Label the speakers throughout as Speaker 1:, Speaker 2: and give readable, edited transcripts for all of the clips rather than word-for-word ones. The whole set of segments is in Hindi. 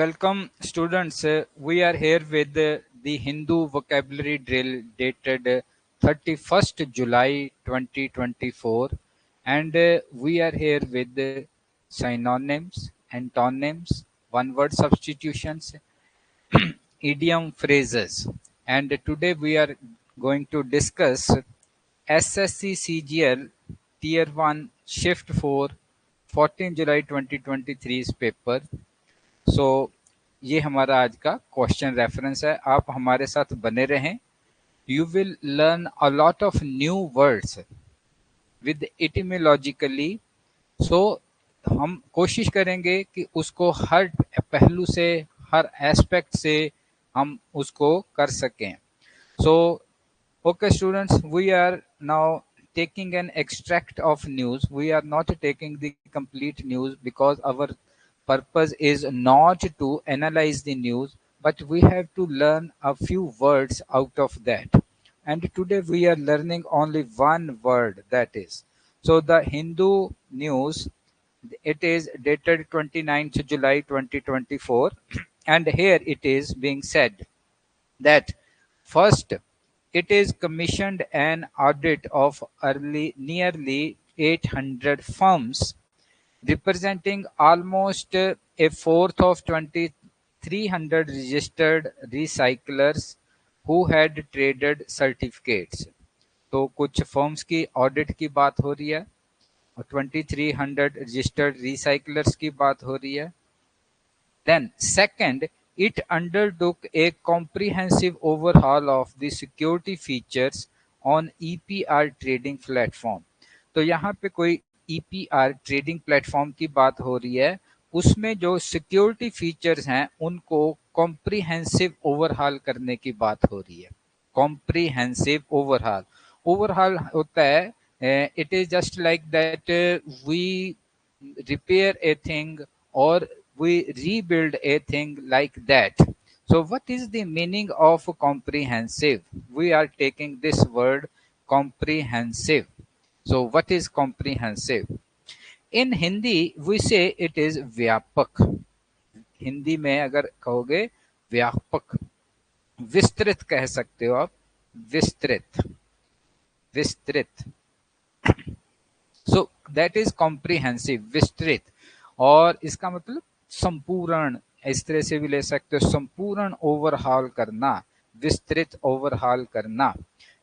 Speaker 1: Welcome, students. We are here with the Hindu vocabulary drill dated 31st July 2024, and we are here with synonyms, antonyms, one word substitutions, idiom phrases. And today we are going to discuss SSC CGL Tier 1 Shift 4 14 July 2023 paper. सो ये हमारा आज का क्वेश्चन रेफरेंस है। आप हमारे साथ बने रहें। You will learn a lot of new words with etymologically. So हम कोशिश करेंगे कि उसको हर पहलू से, हर एस्पेक्ट से हम उसको कर सकें। सो okay students, we are now taking an extract of news. We are not taking the complete news because our purpose is not to analyze the news, but we have to learn a few words out of that. And today we are learning only one word, that is. So the Hindu news, it is dated 29th July 2024, and here it is being said that first, it is commissioned an audit of nearly 800 firms, representing almost a fourth of 2,300 registered recyclers who had traded certificates. तो कुछ फर्म्स की ऑडिट की बात हो रही है और 2,300 रजिस्टर्ड रिसाइकलर्स की बात हो रही है। Then, second, it undertook a comprehensive overhaul of the security features on EPR trading platform. तो यहाँ पे कोई EPR ट्रेडिंग प्लेटफॉर्म की बात हो रही है, उसमें जो सिक्योरिटी फीचर्स हैं उनको कॉम्प्रिहेंसिव ओवरहाल करने की बात हो रही है। कॉम्प्रिहेंसिव ओवरहाल, ओवरहाल होता है, it is just like that we repair a thing or we rebuild a thing like that. So what is the meaning of comprehensive? We are taking this word comprehensive. So what is comprehensive? In Hindi we say it is व्यापक। हिंदी में अगर कहोगे व्यापक, विस्तृत कह सकते हो आप, विस्तृत, विस्तृत। सो दैट इज कॉम्प्रिहेंसिव, विस्तृत। और इसका मतलब संपूर्ण, इस तरह से भी ले सकते हो, संपूर्ण ओवरहाल करना, विस्तृत ओवरहाल करना,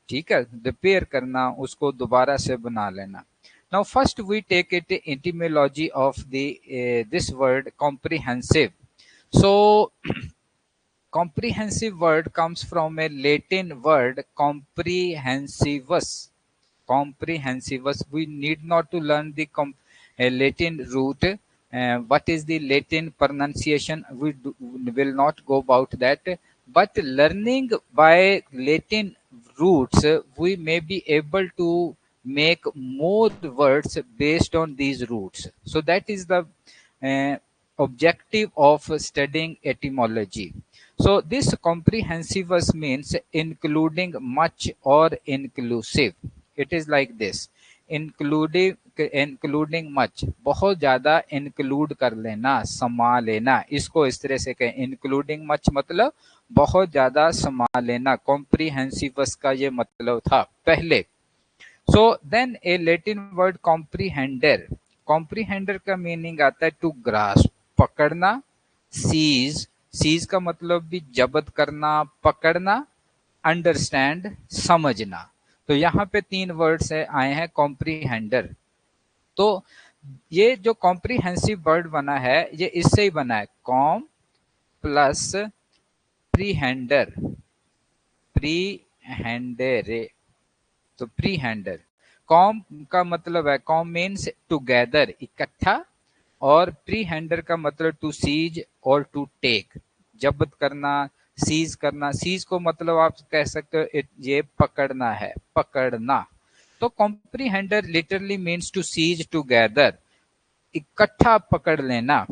Speaker 1: ठीक है, रिपेयर करना, उसको दोबारा से बना लेना। Now first we take it etymology of this word comprehensive. So comprehensive word comes from a Latin word comprehensivus. Comprehensivus, we need not to learn the Latin root. What is the Latin pronunciation? We will not go about that. But learning by Latin roots, we may be able to make more words based on these roots. So that is the objective of studying etymology. So this comprehensivus means including much or inclusive. It is like this, including much, बहुत ज्यादा include कर लेना, समा लेना, इसको इस तरह से कहें। including much मतलब बहुत ज्यादा समा लेना, comprehensivus का ये मतलब था पहले। So then a Latin word comprehender, comprehender का मीनिंग आता है to grasp, पकड़ना, seize, seize का मतलब भी जब्त करना, पकड़ना, अंडरस्टैंड, समझना। तो यहाँ पे तीन वर्ड्स आए हैं कॉम्प्रीहेंडर। तो ये जो कॉम्प्रीहेंसिव वर्ड बना है ये इससे ही बना है, कॉम प्लस प्रीहेंडर, प्रीहेंडर। तो प्रीहेंडर, कॉम का मतलब है, कॉम मीन्स टुगेदर, इकट्ठा, और प्रीहेंडर का मतलब टू सीज और टू टेक, जब्त करना, सीज करना। सीज को मतलब आप कह सकते हो ये पकड़ना है, पकड़ना। तो comprehendere literally means to seize together, इकट्ठा पकड़ लेना,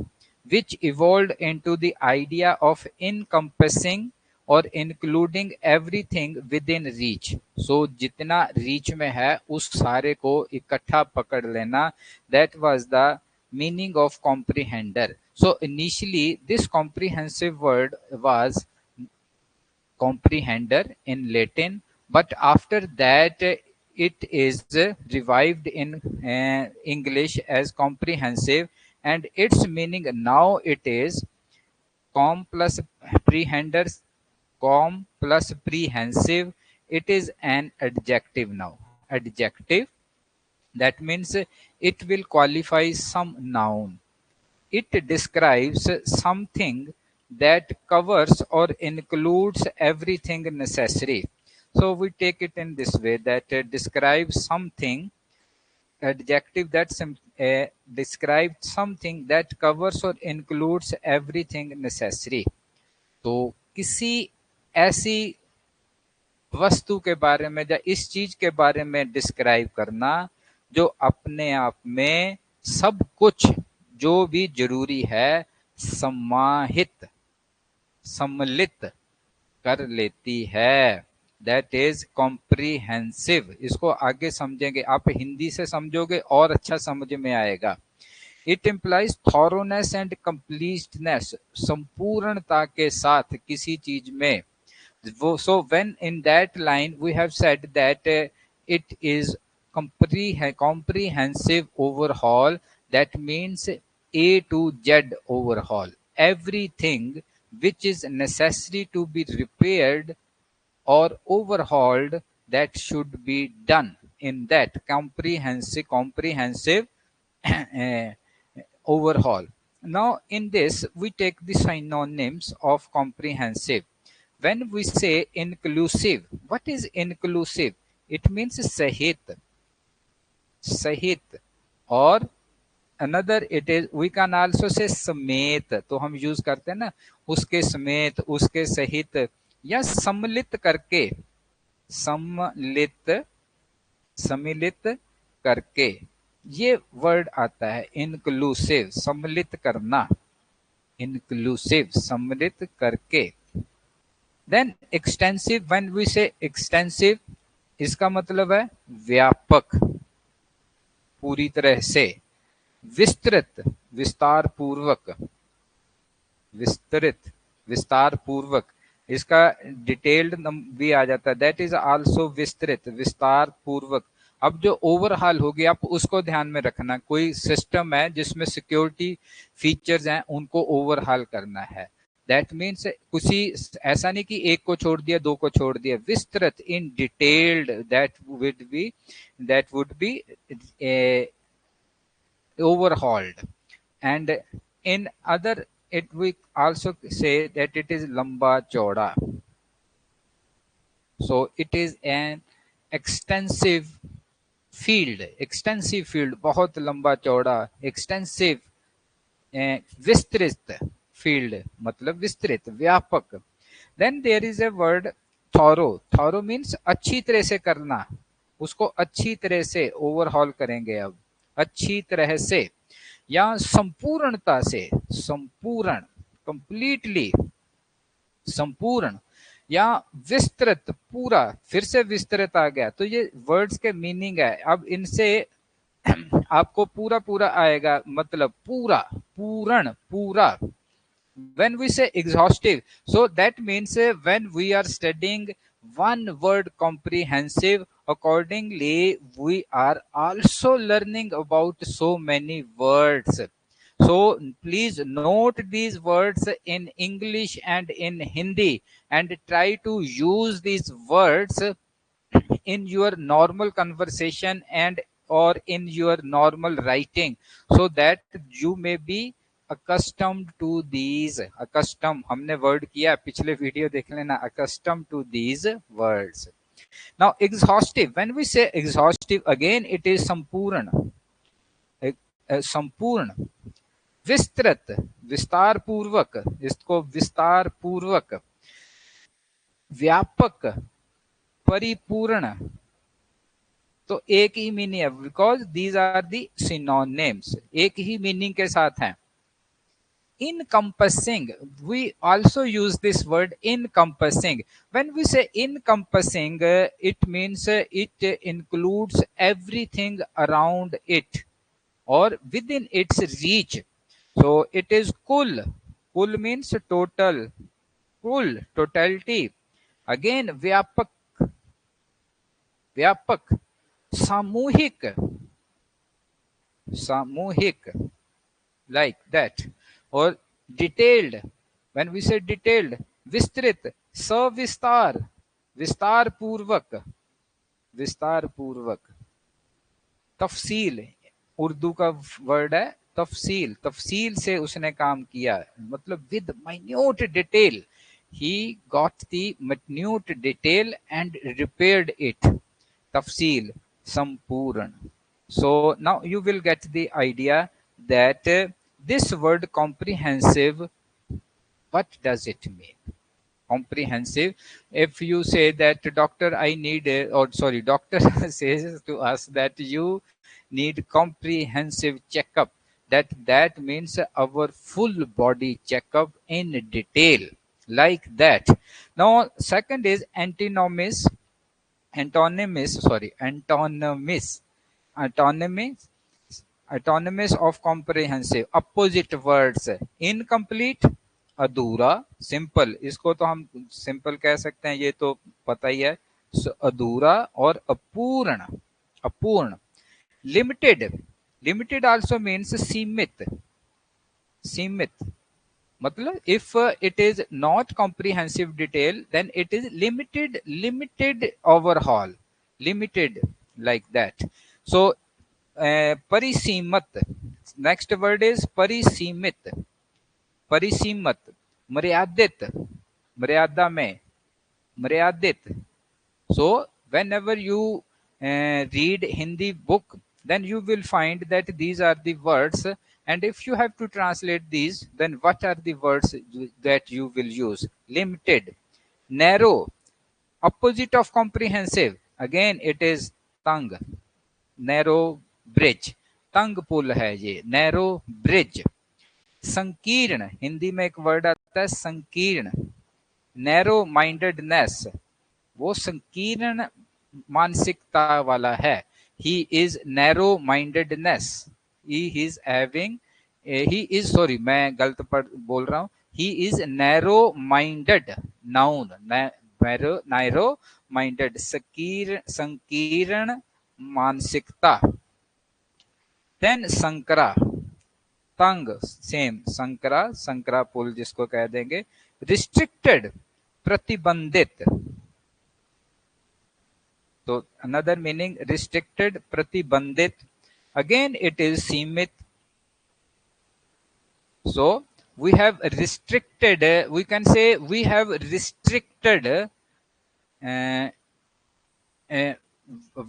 Speaker 1: which evolved into the idea of encompassing और including everything within reach. So जितना रीच में है उस सारे को इकट्ठा पकड़ लेना, that was the meaning of comprehender. So initially this comprehensive word was comprehender in Latin, but after that it is revived in English as comprehensive, and its meaning now it is com plus prehenders, com plus prehensive. It is an adjective now. Adjective, that means it will qualify some noun. It describes something that covers or includes everything necessary. So we take it in this way, that describes something, adjective that describes something that covers or includes everything necessary. तो किसी ऐसी वस्तु के बारे में या इस चीज के बारे में डिस्क्राइब करना जो अपने आप में सब कुछ जो भी जरूरी है समाहित, सम्मिलित कर लेती है, दैट इज कॉम्प्रिहेंसिव। इसको आगे समझेंगे, आप हिंदी से समझोगे और अच्छा समझ में आएगा। इट इम्प्लाइज थॉरोनेस एंड कंप्लीटनेस, संपूर्णता के साथ किसी चीज में। So when in that line we have said that it is comprehensive overhaul, that means A to Z overhaul, everything which is necessary to be repaired or overhauled, that should be done in that comprehensive uh, overhaul. Now in this we take the synonyms of comprehensive. When we say inclusive, what is inclusive? It means sahit, sahit, or another it is, we can also say समेत, तो हम यूज करते हैं ना, उसके समेत, उसके सहित, या सम्मिलित करके, सम्मिलित, सम्मिलित करके, ये वर्ड आता है इंक्लूसिव, सम्मिलित करना, इंक्लूसिव, सम्मिलित करके। देन एक्सटेंसिव, व्हेन वी से एक्सटेंसिव, इसका मतलब है व्यापक, पूरी तरह से, विस्तृत, विस्तार पूर्वक, विस्तृत, विस्तार पूर्वक, इसका डिटेल्ड भी आ जाता है, दैट इज आल्सो विस्तृत, विस्तार पूर्वक। अब जो ओवरहाल होगी आप उसको ध्यान में रखना, कोई सिस्टम है जिसमें सिक्योरिटी फीचर्स हैं उनको ओवरहाल करना है, दैट मीन्स कुछ ऐसा नहीं कि एक को छोड़ दिया, दो को छोड़ दिया, विस्तृत, इन detailed, that would be overhauled. And in other, it we also say that it is lamba chauda. So it is an extensive field, extensive field, बहुत लंबा चौड़ा, extensive, विस्तृत field, मतलब विस्तृत, व्यापक। Then there is a word thorough. Thorough means अच्छी तरह से करना, उसको अच्छी तरह से ओवरहॉल करेंगे अब, अच्छी तरह से, या संपूर्णता से, संपूर्ण, कंप्लीटली, संपूर्ण, या विस्तृत, पूरा, फिर से विस्तृत आ गया। तो ये वर्ड्स के मीनिंग है। अब इनसे आपको पूरा पूरा आएगा, मतलब पूरा, पूर्ण, पूरा। When we say exhaustive, so that means when we are studying one word comprehensive, accordingly we are also learning about so many words. So please note these words in English and in Hindi, and try to use these words in your normal conversation and or in your normal writing, so that you may be accustomed to these, accustomed हमने word किया, पिछले वीडियो देख लेना, accustomed to these words. Now exhaustive, when we say exhaustive, again it is संपूर्ण, संपूर्ण, विस्तृत, विस्तार पूर्वक, इसको विस्तार पूर्वक, व्यापक, परिपूर्ण। तो एक ही मीनिंग है, because these are the synonyms, एक ही मीनिंग के साथ हैं। Encompassing, we also use this word encompassing. When we say encompassing, it means it includes everything around it. or within its reach. So it is kul. Kul means total. Kul, totality. Again, vyapak, व्यापक, सामूहिक, सामूहिक, like that, or detailed. When we say detailed, विस्तृत, सविस्तार, विस्तार पूर्वक, विस्तार पूर्वक, तफसील, उर्दू का वर्ड है तफसील, तफसील से उसने काम किया, मतलब with minute detail, he got the minute detail and repaired it. Tafsil, Sampurn. So now you will get the idea that this word comprehensive, what does it mean? Comprehensive. If you say that doctor, I need, or sorry, doctor says to us that you need comprehensive checkup. That means our full body checkup in detail, like that. Now, second is antinomies. Antonymous, autonomous, autonomous of comprehensive, opposite words, incomplete, अधूरा, सिंपल, इसको तो हम सिंपल कह सकते हैं, ये तो पता ही है, अधूरा, और अपूर्ण, अपूर्ण, लिमिटेड, लिमिटेड आल्सो मीन्स सीमित, सीमित, मतलब if it is not comprehensive detail, then it is limited, limited overhaul, limited, like that. So परिसीमत, next word is परिसीमित, परिसीमत, मर्यादित, मर्यादा में, मर्यादित. So whenever you read Hindi book, then you will find that these are the words, and if you have to translate these, then what are the words that you will use? Limited, narrow, opposite of comprehensive, again it is tang, narrow bridge, तंग पुल है ये, नैरो ब्रिज. संकीर्ण, हिंदी में एक वर्ड आता है संकीर्ण, नैरो माइंडेडनेस, वो संकीर्ण मानसिकता वाला है. He is narrow mindedness, he is having, he is, sorry मैं गलत बोल रहा हूं, he is narrow minded, noun, narrow minded, संकीर्ण मानसिकता. देन संकरा, तंग, सेम, संकरा, संकरा पुल जिसको कह देंगे. रिस्ट्रिक्टेड, प्रतिबंधित, तो another meaning restricted, प्रतिबंधित, again it is सीमित. So we have restricted, we can say we have restricted,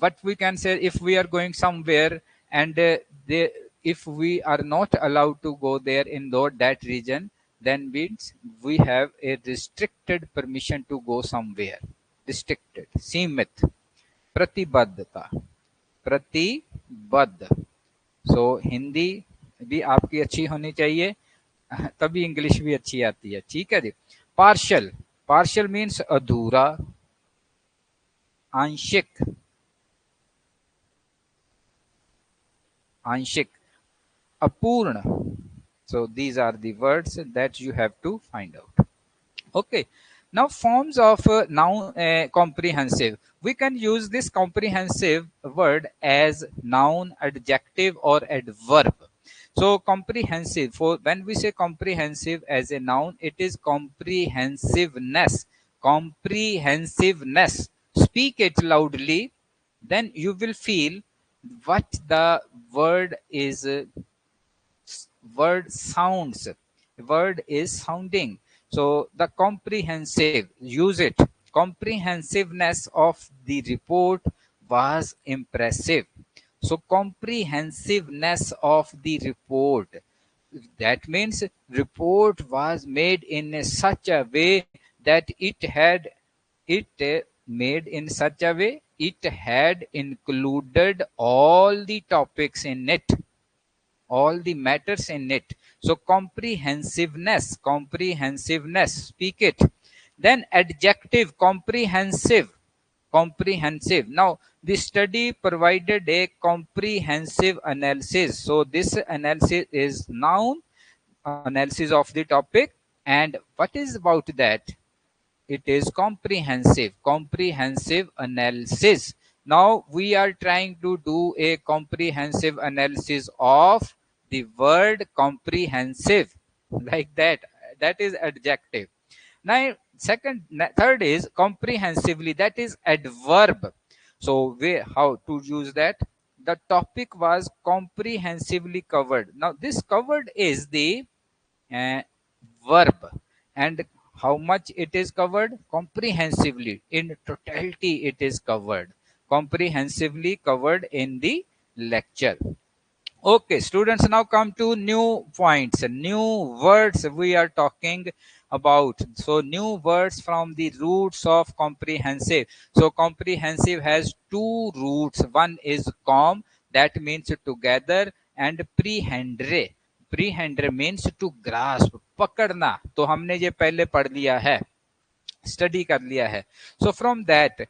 Speaker 1: what we can say, if we are going somewhere and if we are not allowed to go there in that region, then means we have a restricted permission to go somewhere. Restricted, सीमित, प्रतिबद्धता, प्रतिबद्ध. सो हिंदी भी आपकी अच्छी होनी चाहिए, तभी इंग्लिश भी अच्छी आती है. ठीक है जी. पार्शियल, पार्शियल मीन्स अधूरा, आंशिक, आंशिक, अपूर्ण. So these are the words that you have to find out. Okay. Now forms of noun comprehensive. We can use this comprehensive word as noun, adjective, or adverb. So comprehensive, for when we say comprehensive as a noun, it is comprehensiveness. Comprehensiveness. Speak it loudly, then you will feel what the word is. Word sounds. Word is sounding. So the comprehensive, use it. Comprehensiveness of the report was impressive. So comprehensiveness of the report, that means report was made in such a way that it had, it made in such a way it had included all the topics in it, all the matters in it. So comprehensiveness, comprehensiveness, speak it. Then adjective, comprehensive, comprehensive. Now, the study provided a comprehensive analysis. So this analysis is noun, analysis of the topic. And what is about that? It is comprehensive analysis. Now we are trying to do a comprehensive analysis of the word comprehensive, like that. That is adjective. Now third is comprehensively, that is adverb. So how to use that? The topic was comprehensively covered. Now this covered is the uh, verb. And how much it is covered? Comprehensively, in totality it is covered, comprehensively covered in the lecture. Okay, students, now come to new points, new words we are talking about. So new words from the roots of comprehensive. So comprehensive has two roots. One is com, that means together, and prehendre. Prehendre means to grasp, पकड़ना. तो हमने ये पहले पढ़ लिया है, स्टडी कर लिया है. So from that,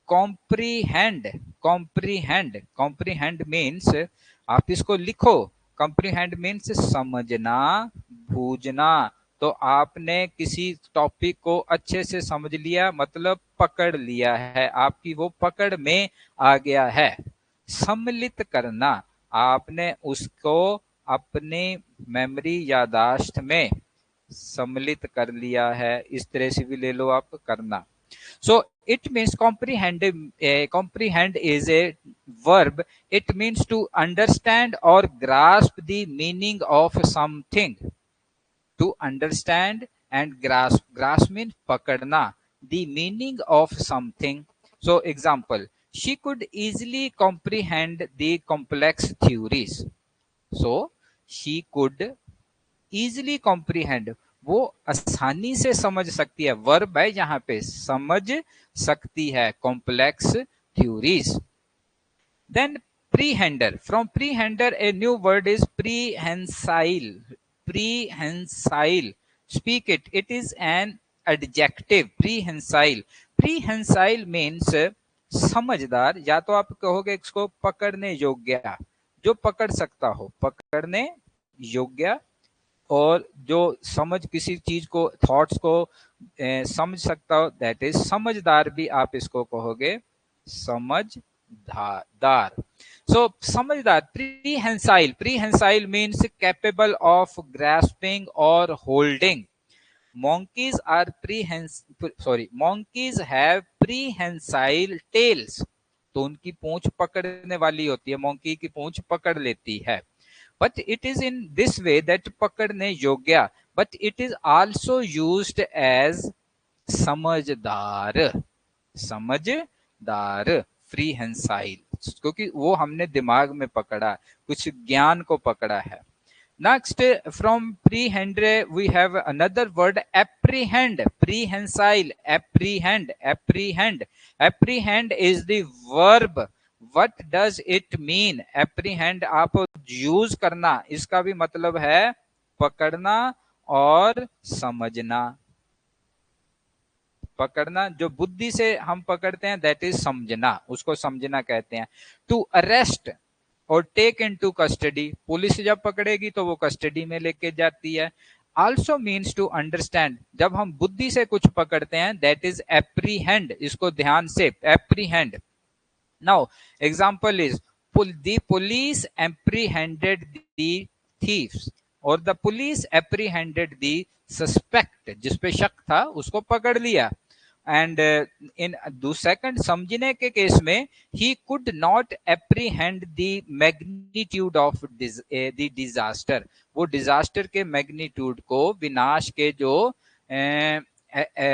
Speaker 1: comprehend means, आप इसको लिखो, कॉम्प्रीहेंड मीन्स समझना, बूझना. तो आपने किसी टॉपिक को अच्छे से समझ लिया, मतलब पकड़ लिया है, आपकी वो पकड़ में आ गया है. सम्मिलित करना, आपने उसको अपनी मेमोरी यादाश्त में सम्मिलित कर लिया है. इस तरह से भी ले लो आप, करना. So it means comprehend is a verb. It means to understand or grasp the meaning of something. To understand and grasp. Grasp means pakadna, the meaning of something. So example, she could easily comprehend the complex theories. So she could easily comprehend, वो आसानी से समझ सकती है. वर्ब है यहाँ पे, समझ सकती है, complex theories. Then prehendere. From prehendere a new word is prehensile. Prehensile, speak it. It is an adjective. Prehensile. Prehensile means समझदार, या तो आप कहोगे इसको पकड़ने योग्य, जो पकड़ सकता हो, पकड़ने योग्य, और जो समझ किसी चीज को, थॉट्स को समझ सकता हो, दैट इज समझदार. भी आप इसको कहोगे समझदार. सो समझदार. Prehensile. Prehensile means capable of grasping और holding. monkeys are monkeys have prehensile tails. तो उनकी पूंछ पकड़ने वाली होती है, मोंकी की पूंछ पकड़ लेती है. But it is in this way that पकड़ने योग्य, but it is also used as समझदार. समझदार, प्रीहेंसाइल, क्योंकि वो हमने दिमाग में पकड़ा, कुछ ज्ञान को पकड़ा है. Next, from prehendre we have another word, apprehend. Prehensile, apprehend. Apprehend is the verb. What does it mean? Apprehend आप यूज करना, इसका भी मतलब है पकड़ना और समझना. पकड़ना, जो बुद्धि से हम पकड़ते हैं, दैट इज समझना, उसको समझना कहते हैं. टू अरेस्ट और टेक इनटू कस्टडी. पुलिस जब पकड़ेगी तो वो कस्टडी में लेके जाती है. Also means to understand. जब हम बुद्धि से कुछ पकड़ते हैं, दैट इज एप्रीहेंड. इसको ध्यान से, apprehend. Now example is, the police apprehended the thieves, और the police apprehended the suspect. जिसपे शक था उसको पकड़ लिया. एंड इन सेकंड समझने के केस में, he could not apprehend the magnitude of the disaster. वो डिजास्टर के मैग्नीट्यूड को, विनाश के जो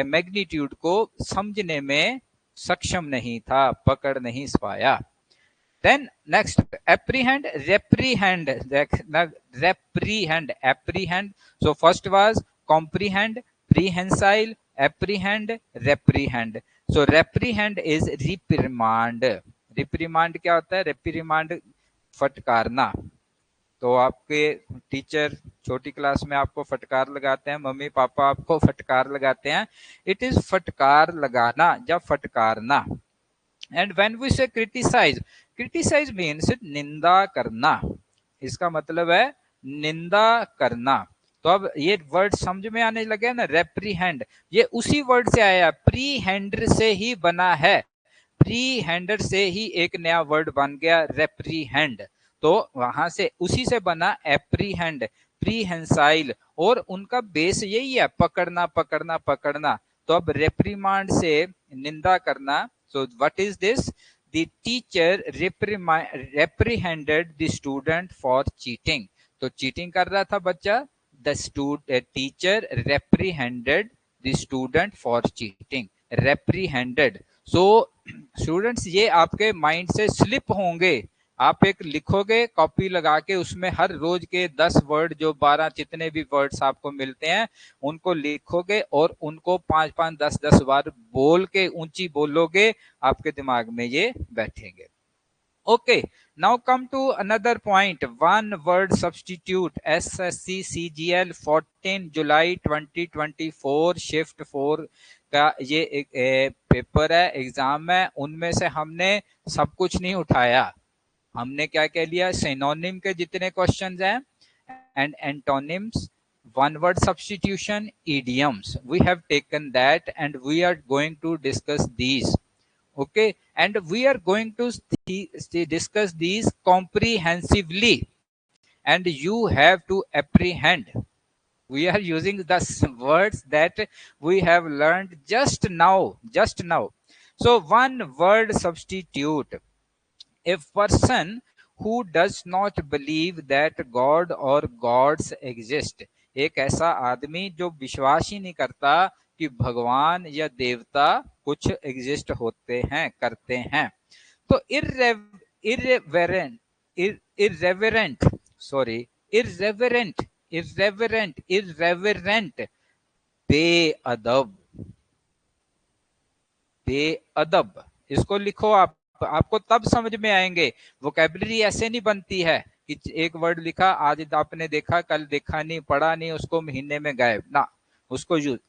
Speaker 1: मैग्नीट्यूड को समझने में सक्षम नहीं था, पकड़ नहीं पाया. Then next, apprehend, reprehend. Apprehend. So first was comprehend, prehensile, apprehend, reprehend. So reprehend is reprimand. Reprimand क्या होता है? Reprimand फटकारना. तो आपके टीचर छोटी क्लास में आपको फटकार लगाते हैं, मम्मी पापा आपको फटकार लगाते हैं. इट इज फटकार लगाना या फटकारना. एंड व्हेन वी से क्रिटिसाइज, क्रिटिसाइज मीन्स निंदा करना, इसका मतलब है निंदा करना। तो अब ये वर्ड समझ में आने लगे ना, रेप्रीहेंड, ये उसी वर्ड से आया, प्री हैंडर से ही बना है, प्री हैंडर से ही एक नया वर्ड बन गया रेप्रीहेंड। तो वहां से उसी से बना एप्रीहेंड, प्रीहेंसाइल, और उनका बेस यही है, पकड़ना पकड़ना पकड़ना। तो अब रेप्रीमांड से निंदा करना, so what is this, the teacher reprehended the student for cheating। तो चीटिंग कर रहा था बच्चा, the teacher reprehended the student for cheating, reprehended। So students ये आपके माइंड से स्लिप होंगे, आप एक लिखोगे कॉपी लगा के, उसमें हर रोज के 10 वर्ड, जो 12 जितने भी वर्ड्स आपको मिलते हैं उनको लिखोगे और उनको 5-5 10-10 बार बोल के ऊंची बोलोगे, आपके दिमाग में ये बैठेंगे। Okay, now come to another point, one word substitute, SSC CGL 14 जुलाई 2024 शिफ्ट 4 का ये एक पेपर है, एग्जाम है। उनमें से हमने सब कुछ नहीं उठाया, हमने क्या क्या लिया, सिनोनिम के जितने क्वेश्चंस हैं and antonyms, one word substitution, idioms, we have taken that and we are going to discuss these। okay, and we are going to discuss these comprehensively, and you have to apprehend, we are using the words that we have learned just now। so one word substitute, a person who does not believe that God or gods exist, एक ऐसा आदमी जो विश्वास ही नहीं करता कि भगवान या देवता कुछ एग्जिस्ट होते हैं, करते हैं। तो इर्रेवेरेंट, इर्रेवेरेंट, सॉरी, इर्रेवेरेंट, बेअदब, बेअदब, इसको लिखो आप, आपको तब समझ में आएंगे। वोकैबुलरी ऐसे नहीं बनती है कि एक वर्ड लिखा, आज आपने देखा, कल देखा नहीं, पढ़ा नहीं, उसको महीने में गायब ना, उसको यूज,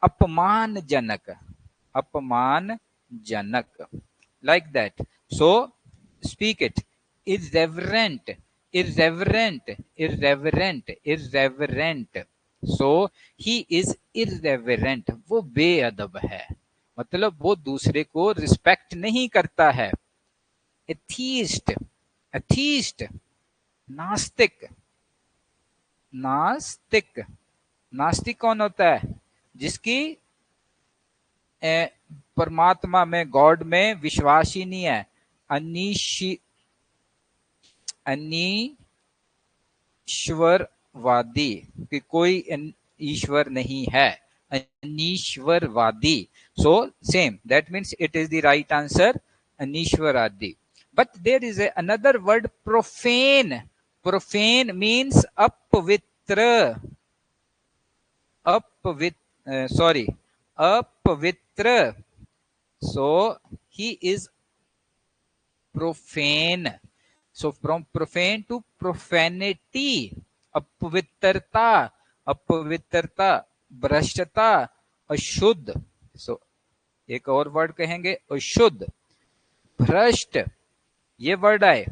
Speaker 1: अपमानजनक, अपमानजनक, like that. So speak it, irreverent, irreverent। So he is irreverent, वो बेअदब है, मतलब वो दूसरे को रिस्पेक्ट नहीं करता है। एथीस्ट, एथीस्ट, नास्तिक, नास्तिक, नास्तिक कौन होता है, जिसकी परमात्मा में, गॉड में विश्वास ही नहीं है। अनीश्वरवादी, कि कोई ईश्वर नहीं है, अनीश्वरवादी। so same, that means it is the right answer, अनीश्वरवादी। but there is another word, profane, profane means अपवित्र, अपवित्र। so he is profane, so from profane to profanity, अपवित्रता, अपवित्रता, भ्रष्टता, अशुद्ध। सो एक और वर्ड कहेंगे, अशुद्ध, भ्रष्ट, ये वर्ड आए।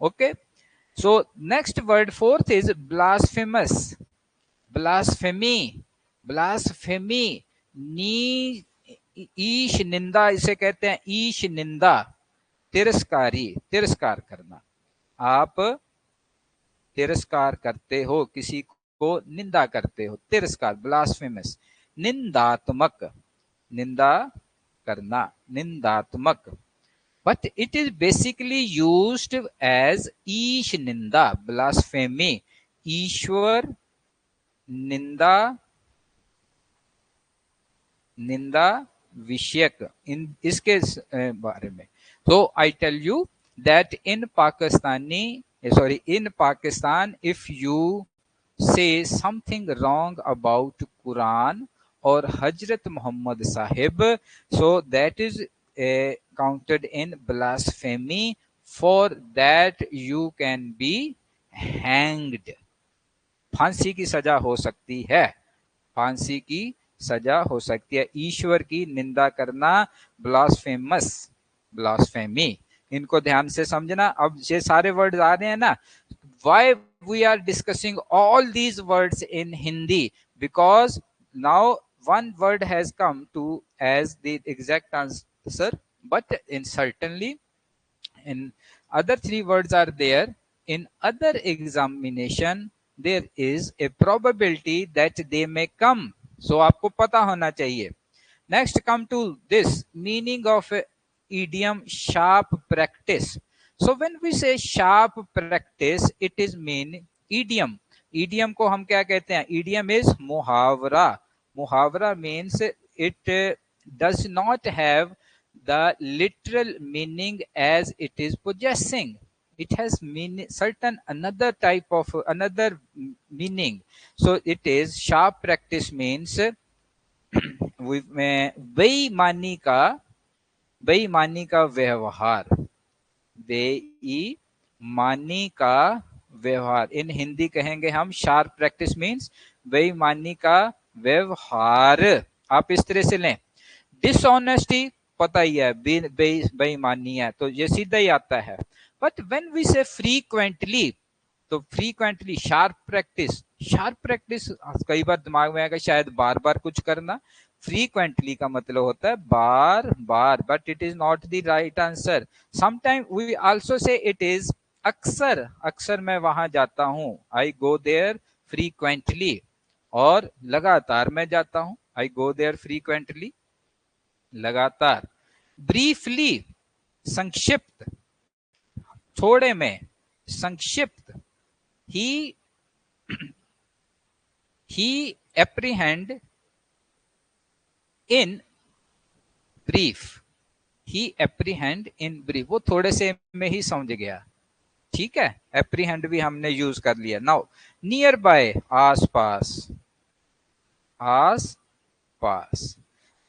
Speaker 1: Okay, so next word fourth is blasphemous, blasphemy, blasphemy, नी, ईश निंदा इसे कहते हैं, ईश निंदा, तिरस्कारी, तिरस्कार करना, आप तिरस्कार करते हो, किसी को निंदा करते हो, तिरस्कार, ब्लास्फेमस। निंदात्मक, निंदा करना, निंदात्मक। but it is basically used as ईश निंदा, ब्लास्फेमी, ईश्वर निंदा, निंदा विषयक, इन इसके बारे में। so I tell you that in Pakistani, sorry, in Pakistan, if you say something wrong about Quran or Hazrat Muhammad Sahib, so that is counted in blasphemy, for that you can be hanged, फांसी की सजा हो सकती है, फांसी की सजा हो सकती है। ईश्वर की निंदा करना, ब्लास्फेमस, ब्लास्फेमी। इनको ध्यान से समझना। अब ये सारे वर्ड आ रहे हैं ना, why we are discussing all these words in Hindi, because now one word has come to as the exact answer, but in certainly in other three words are there. In other examination there is a probability that they may come, so आपको पता होना चाहिए। Next, come to this meaning of idiom sharp practice. So when we say sharp practice, it is mean idiom. Idiom को हम क्या कहते हैं? Idiom is मुहावरा. मुहावरा means it does not have the literal meaning as it is possessing. It has certain another type of another meaning. So it is sharp practice means में बेईमानी का व्यवहार, बेईमानी का व्यवहार, इन हिंदी कहेंगे हम शार्प प्रैक्टिस मीन्स बेईमानी का व्यवहार। आप इस तरह से लें। डिसऑनेस्टी पता ही है, बेईमानी है, तो ये सीधा ही आता है। बट व्हेन वी से फ्रीक्वेंटली, तो फ्रीक्वेंटली शार्प प्रैक्टिस कई बार दिमाग में आएगा शायद बार बार कुछ करना। फ्रीक्वेंटली का मतलब होता है बार बार, but it is not the right answer. Sometime we also say it is अक्सर, अक्सर मैं वहां जाता हूं, आई गो देयर फ्रीक्वेंटली, और लगातार मैं जाता हूं, आई गो देयर फ्रीक्वेंटली, लगातार। ब्रीफली संक्षिप्त, थोड़े में, संक्षिप्त। ही apprehend in brief, he apprehend in brief, वो थोड़े से में ही समझ गया। ठीक है, apprehend भी हमने यूज कर लिया। नाउ नियर बाय, आस पास, आस पास।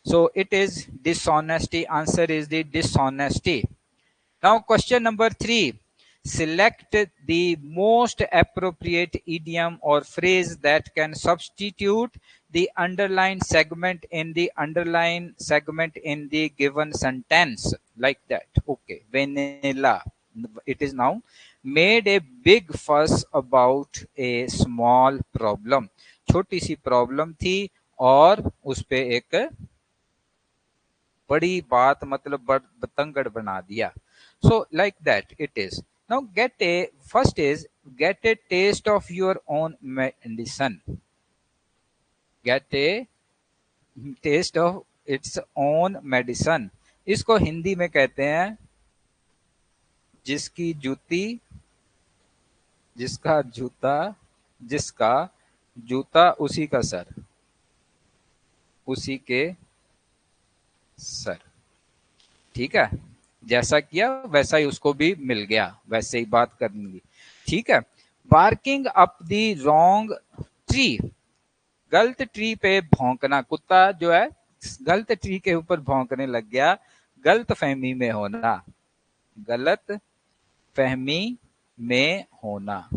Speaker 1: So it is dishonesty. Answer is the dishonesty. Now question number 3. Select the most appropriate idiom or phrase that can substitute the underlined segment in the underlined segment in the given sentence. Like that. Okay. Vanilla. It is now made a big fuss about a small problem. छोटी सी प्रॉब्लम थी और उस पे एक बड़ी बात, मतलब बतंगड़ बना दिया। So like that it is. Now get a, first is get a test of your own medicine, get a test of its own medicine. इसको हिंदी में कहते हैं जिसकी जूती, जिसका जूता, जिसका जूता उसी का सर, उसी के सर। ठीक है, जैसा किया वैसा ही उसको भी मिल गया, वैसे ही बात करनी। ठीक है। Barking up the wrong tree, गलत ट्री पे भौंकना, कुत्ता जो है गलत ट्री के ऊपर भौंकने लग गया। गलत फहमी में होना, गलत फहमी में होना,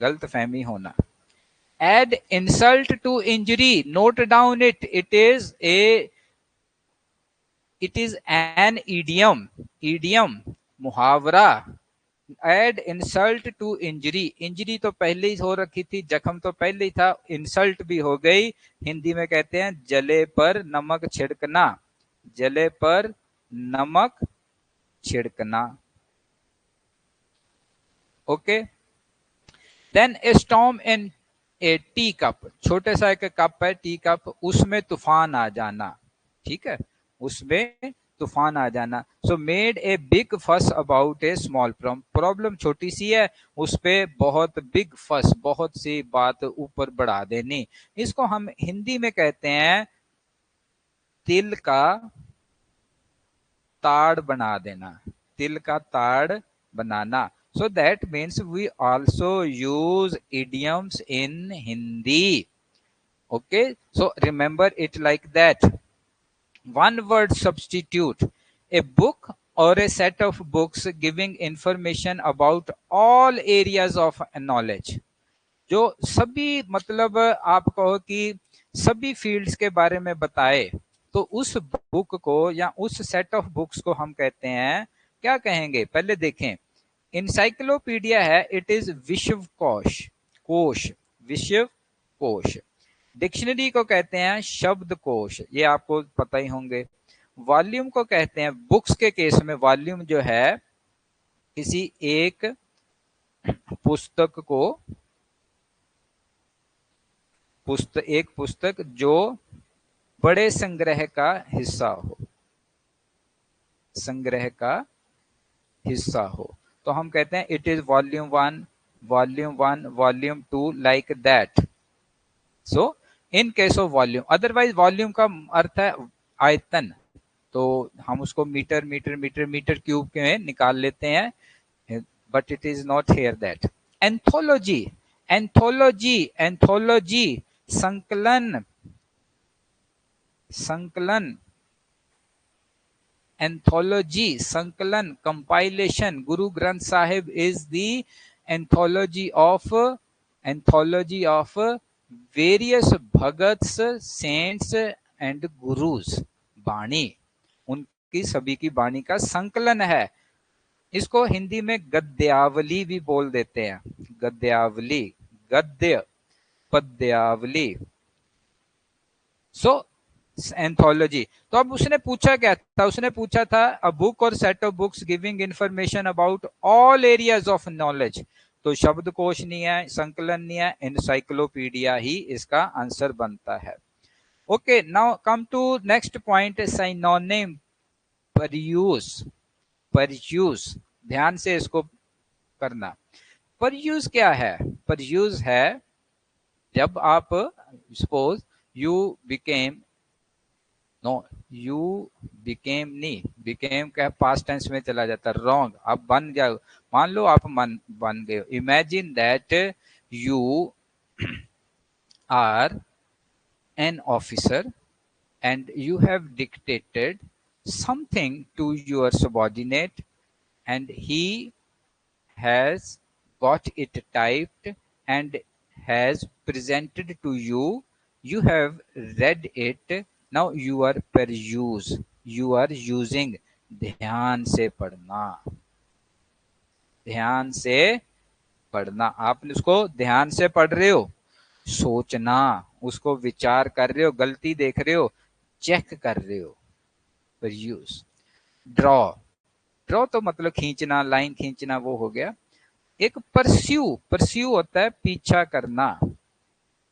Speaker 1: गलत फहमी होना। Add insult to injury, note down it, it is an idiom, idiom मुहावरा। Add insult to injury, injury तो पहले ही हो रखी थी, जख्म तो पहले ही था, इंसल्ट भी हो गई। हिंदी में कहते हैं जले पर नमक छिड़कना, जले पर नमक छिड़कना। Okay. Then a storm in a teacup, छोटे सा एक कप है टी कप, उसमें तूफान आ जाना। ठीक है, उसमें तूफान आ जाना। सो मेड ए बिग फस about A small problem, problem छोटी सी है, उस पे बहुत बिग फस, बहुत सी बात ऊपर बढ़ा देनी। इसको हम हिंदी में कहते हैं तिल का ताड़ बना देना, तिल का ताड़ बनाना। So that means we also use idioms in Hindi. Okay, so remember it like that. One word substitute, a book or a set of books giving information about all areas of knowledge, जो सभी, मतलब आप कहो कि सभी फील्ड्स के बारे में बताए, तो तो उस बुक को या उस सेट ऑफ बुक्स को हम कहते हैं, क्या कहेंगे? पहले देखें, इंसाइक्लोपीडिया है, इट इज विश्व कोश, कोश, विश्व कोश। डिक्शनरी को कहते हैं शब्द कोश, ये आपको पता ही होंगे। वॉल्यूम को कहते हैं, बुक्स के केस में वॉल्यूम जो है किसी एक पुस्तक को, एक पुस्तक जो बड़े संग्रह का हिस्सा हो, संग्रह का हिस्सा हो, तो हम कहते हैं it is volume 1, volume 1, volume 2, like that. So in case of volume, otherwise volume का अर्थ है आयतन, तो हम उसको metre metre metre metre cube के निकाल लेते हैं, but it is not here that. Anthology, anthology, anthology संकलन, संकलन, एंथोलॉजी संकलन, compilation. Guru Granth Sahib is the anthology of, anthology of various bhagats, saints and gurus, bani, उनकी सभी की बाणी का संकलन है। इसको हिंदी में गद्यावली भी बोल देते हैं, गद्यावली, गद्य, पद्यावली। सो एंथोलॉजी। तो अब उसने पूछा क्या था? उसने पूछा था अ बुक और set of books giving information about all areas of knowledge. तो शब्दकोश नहीं है, संकलन नहीं है, एनसाइक्लोपीडिया ही इसका आंसर बनता है। Okay, now come to next point, synonym, peruse, peruse, ध्यान से इसको करना। परयूज क्या है? परयूज है जब आप, suppose you became, no, you became नहीं, बिकेम का पास्ट टेंस में चला जाता, रॉन्ग। आप बन जाओ, मान लो आप बन गए। Imagine that you are an officer and you have dictated something to your subordinate and he has got it typed and has presented to you. You have read it, now you are peruse, you are using। ध्यान से पढ़ना, ध्यान से पढ़ना। आप उसको ध्यान से पढ़ रहे हो, सोचना, उसको विचार कर रहे हो, गलती देख रहे हो, चेक कर रहे हो, परयूज। ड्रॉ, ड्रॉ तो मतलब खींचना, लाइन खींचना, वो हो गया। एक परस्यू, परस्यू होता है पीछा करना,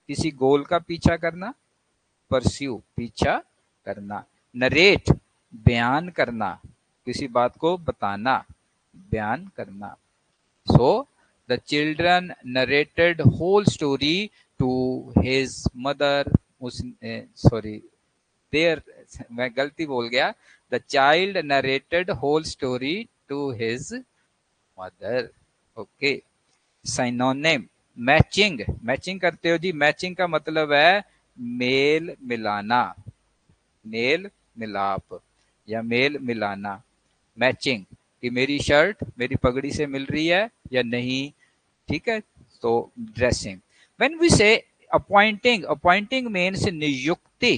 Speaker 1: किसी गोल का पीछा करना, परस्यू, पीछा करना। नरेट, बयान करना, किसी बात को बताना, बयान करना। So the children narrated whole story to his mother, उस, सॉरी देयर, मैं गलती बोल गया, the child narrated whole story to his mother. Okay, synonym, matching, matching करते हो जी, मैचिंग का मतलब है मेल मिलाना, मेल मिलाप या मेल मिलाना। मैचिंग कि मेरी शर्ट मेरी पगड़ी से मिल रही है या नहीं, ठीक है। तो ड्रेसिंग। व्हेन वी से अपॉइंटिंग, अपॉइंटिंग मीन्स नियुक्ति,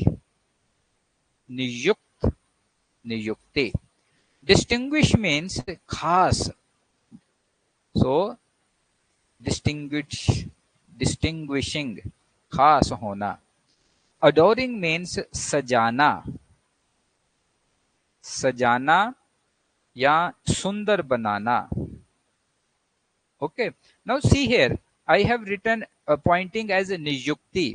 Speaker 1: नियुक्त, नियुक्ति। डिस्टिंग्विश मीन्स खास, सो डिस्टिंग्विश, डिस्टिंग्विशिंग, खास होना। अडोरिंग मीन्स सजाना, सजाना या सुंदर बनाना। Okay, now see here, I have written appointing as नियुक्ति।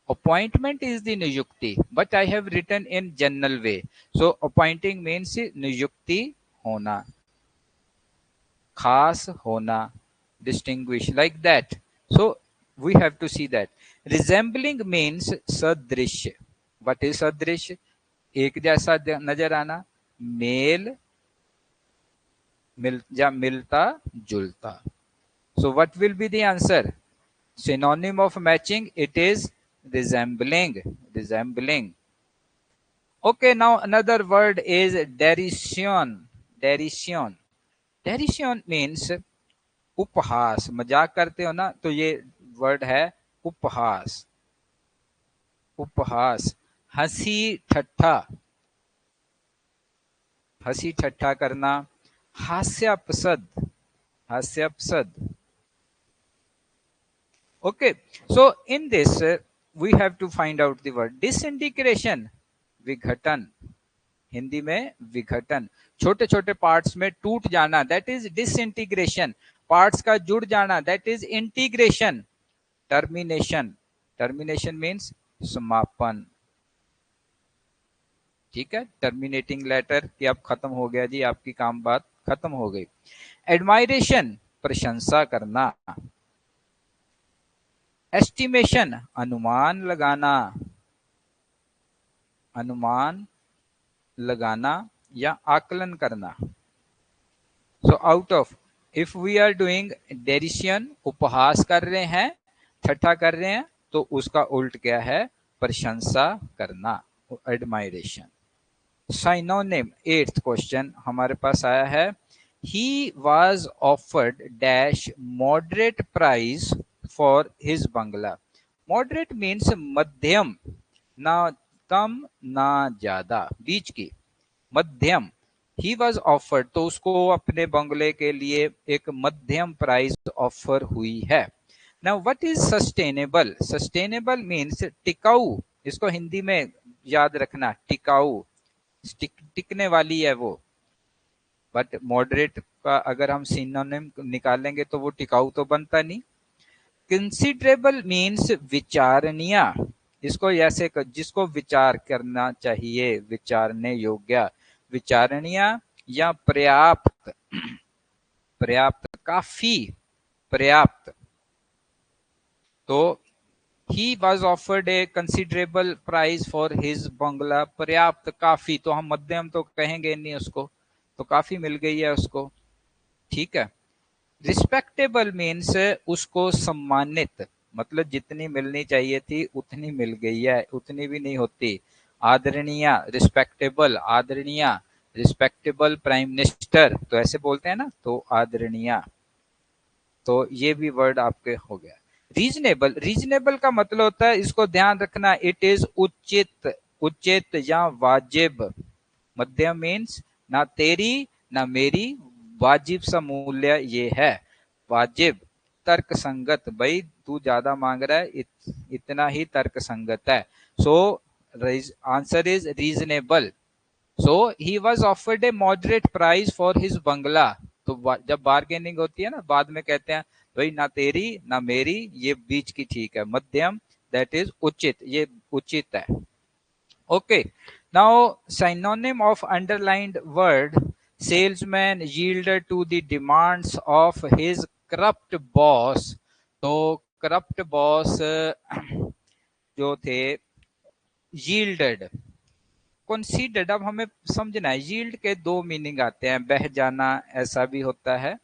Speaker 1: अपॉइंटमेंट इज द नियुक्ति, but I have written in general way. So appointing means नियुक्ति होना, खास होना, distinguish, like that. So we have to see that. Resembling means sadrish. What is sadrish? एक जैसा नजर आना, मेल, मिल या मिलता जुलता। So what will be the answer? Synonym of matching, it is resembling, resembling। Okay, now another word is derision, derision। derision means उपहास, मजाक करते हो ना, तो ये वर्ड है उपहास, उपहास। हंसी ठट्ठा, हंसी ठट्ठा करना, हास्यास्पद, हास्यास्पद। Okay, so in this we have to find out the word disintegration, विघटन, हिंदी में विघटन, छोटे छोटे पार्ट्स में टूट जाना, दैट इज डिसइंटीग्रेशन, पार्ट्स का जुड़ जाना, that is integration. Termination, termination means समापन, ठीक है, टर्मिनेटिंग लेटर कि अब खत्म हो गया जी, आपकी काम बात खत्म हो गई। एडमायरेशन, प्रशंसा करना। एस्टिमेशन, अनुमान लगाना, अनुमान लगाना या आकलन करना। So out of, if we are doing derision, उपहास कर रहे हैं, ठट्ठा कर रहे हैं, तो उसका उल्ट क्या है, प्रशंसा करना, एडमायरेशन। साइनोनिम, एट्थ क्वेश्चन हमारे पास आया है, ही was offered dash moderate price for his Bangla. Moderate means मध्यम, ना कम ना ज्यादा, बीच की, मध्यम। ही वॉज ऑफर्ड, तो उसको अपने बंगले के लिए एक मध्यम प्राइस ऑफर हुई है। Now what is sustainable, sustainable means टिकाऊ, इसको हिंदी में याद रखना, टिकाऊ, टिकने वाली है वो। बट मॉडरेट का अगर हम सिनोनिम निकालेंगे तो वो टिकाऊ तो बनता नहीं। कंसिडरेबल मीन्स विचारणीय, इसको ऐसे जिसको विचार करना चाहिए, विचारने योग्य, विचारणीय या पर्याप्त, पर्याप्त, काफी, पर्याप्त। तो he was offered a considerable price for his bungalow, पर्याप्त, काफी, तो हम मध्यम तो कहेंगे नहीं उसको, तो काफी मिल गई है उसको, ठीक है। रिस्पेक्टेबल मीन्स उसको सम्मानित, मतलब जितनी मिलनी चाहिए थी उतनी मिल गई है, उतनी भी नहीं होती। आदरणीय, रिस्पेक्टेबल, आदरणीय, रिस्पेक्टेबल प्राइम मिनिस्टर तो ऐसे बोलते हैं ना, तो आदरणीय, तो ये भी वर्ड आपके हो गया। रीजनेबल, रीजनेबल का मतलब होता है, इसको ध्यान रखना, इट इज उचित, उचित या वाजिब। मध्यम मीन्स ना तेरी ना मेरी, वाजिब सा मूल्य ये है, वाजिब। तर्क संगत, भाई तू ज्यादा मांग रहा है, इतना ही तर्क संगत है। So answer is reasonable. So he was offered a moderate price for his bungalow. तो जब बार्गेनिंग होती है ना, बाद में कहते हैं भाई ना तेरी ना मेरी, ये बीच की ठीक है, मध्यम, दैट इज उचित, ये उचित है। Okay, now synonym of underlined word, salesman yielded to the demands of his corrupt boss। तो corrupt boss जो थे, yielded, considered, अब हमें समझना है, yield के दो मीनिंग आते हैं, बह जाना ऐसा भी होता है,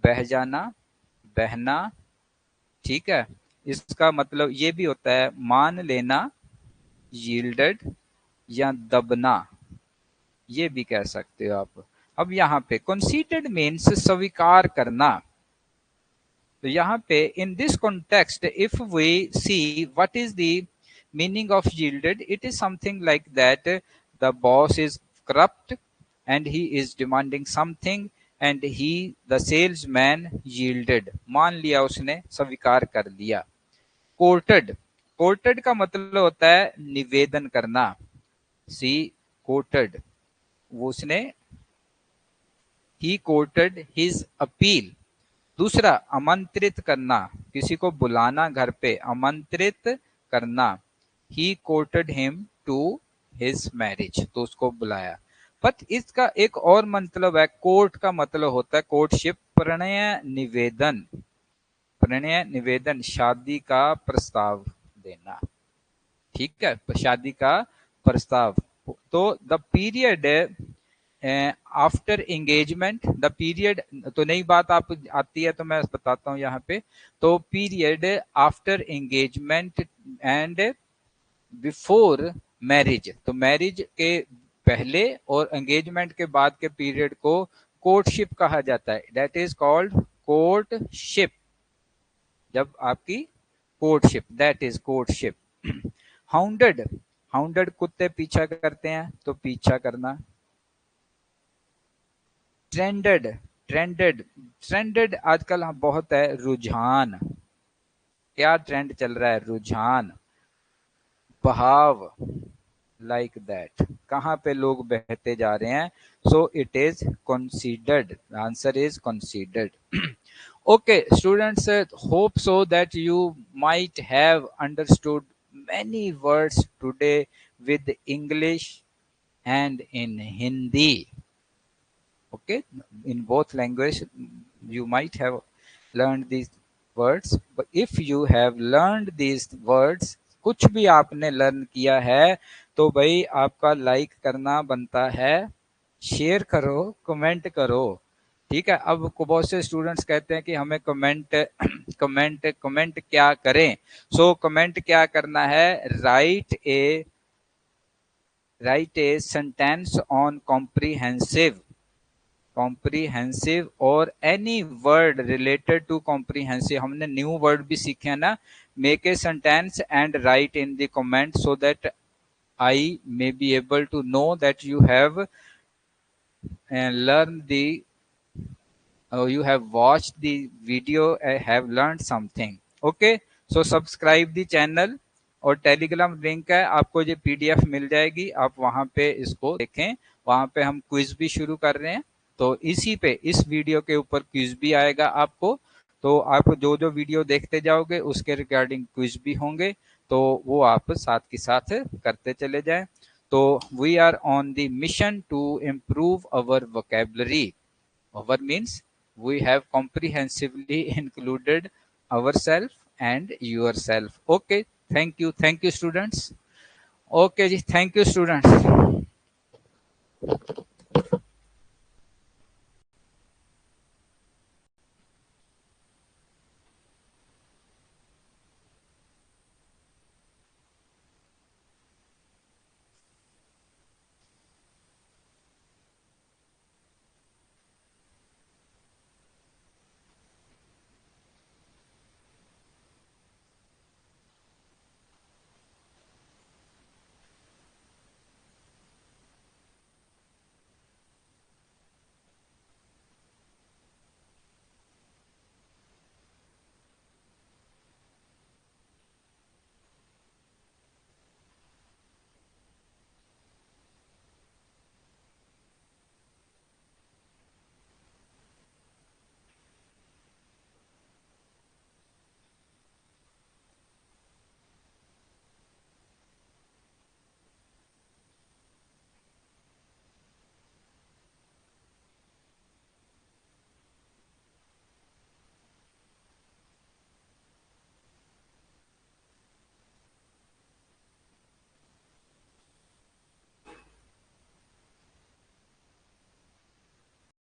Speaker 1: बह जाना, बहना, ठीक है। इसका मतलब ये भी होता है मान लेना, yielded, या दबना, ये भी कह सकते हो आप। अब यहाँ पे कंसीडर्ड मीन्स स्वीकार करना। तो यहाँ पे in this context if we see what is the meaning of yielded, it is something like that the boss is corrupt and he is demanding something and he the salesman yielded, मान लिया उसने, स्वीकार कर लिया। कोर्टेड, कोर्टेड का मतलब होता है निवेदन करना, सी कोर्टेड, वो उसने, ही कोर्टेड हिज अपील। दूसरा आमंत्रित करना, किसी को बुलाना घर पे, आमंत्रित करना, ही कोर्टेड हिम टू हिज मैरिज, तो उसको बुलाया। बट इसका एक और मतलब है, कोर्ट का मतलब होता है कोर्टशिप, प्रणय निवेदन, प्रणय निवेदन, शादी का प्रस्ताव देना, ठीक है, शादी का प्रस्ताव। तो the period after engagement, the period, तो नई बात आप आती है तो मैं बताता हूँ यहाँ पे। तो period after engagement and before marriage, तो मैरिज के पहले और एंगेजमेंट के बाद के पीरियड को कोर्टशिप कहा जाता है, दैट इज कॉल्ड कोर्टशिप। जब आपकी courtship, that is courtship. Hounded, hounded कुत्ते पीछा करते हैं, तो पीछा करना। ट्रेंडेड, ट्रेंडेड, ट्रेंडेड आजकल बहुत है, रुझान। क्या ट्रेंड चल रहा है? रुझान, बहाव, लाइक दैट, कहाँ पे लोग बहते जा रहे हैं। So it is considered, answer is considered. Okay, students, hope so that you might have understood many words today with English and in Hindi. Okay, in both language you might have learned these words, but if you have learned these words, कुछ भी आपने लर्न किया है तो भाई आपका लाइक करना बनता है, शेयर करो, कमेंट करो। ठीक है, अब बहुत से स्टूडेंट्स कहते हैं कि हमें कमेंट कमेंट कमेंट क्या करें। सो कमेंट क्या करना है? Write a sentence on comprehensive, comprehensive और any word related to comprehensive. हमने न्यू वर्ड भी सीखे हैं ना। Make a sentence and write in the comment so that I may be able to know that you have learned the you have watched the video and have learned something. Okay, so subscribe the channel और टेलीग्राम लिंक है, आपको ये पीडीएफ मिल जाएगी, आप वहां पे इसको देखें। वहां पे हम क्विज भी शुरू कर रहे हैं, तो इसी पे इस वीडियो के ऊपर क्विज भी आएगा आपको। तो आप जो जो वीडियो देखते जाओगे उसके रिगार्डिंग क्विज भी होंगे, तो वो आप साथ के साथ करते चले जाएं। तो we are on the mission to improve our vocabulary. Our means we have comprehensively included ourselves and yourself. Okay, thank you, students. Okay, ji, thank you, students.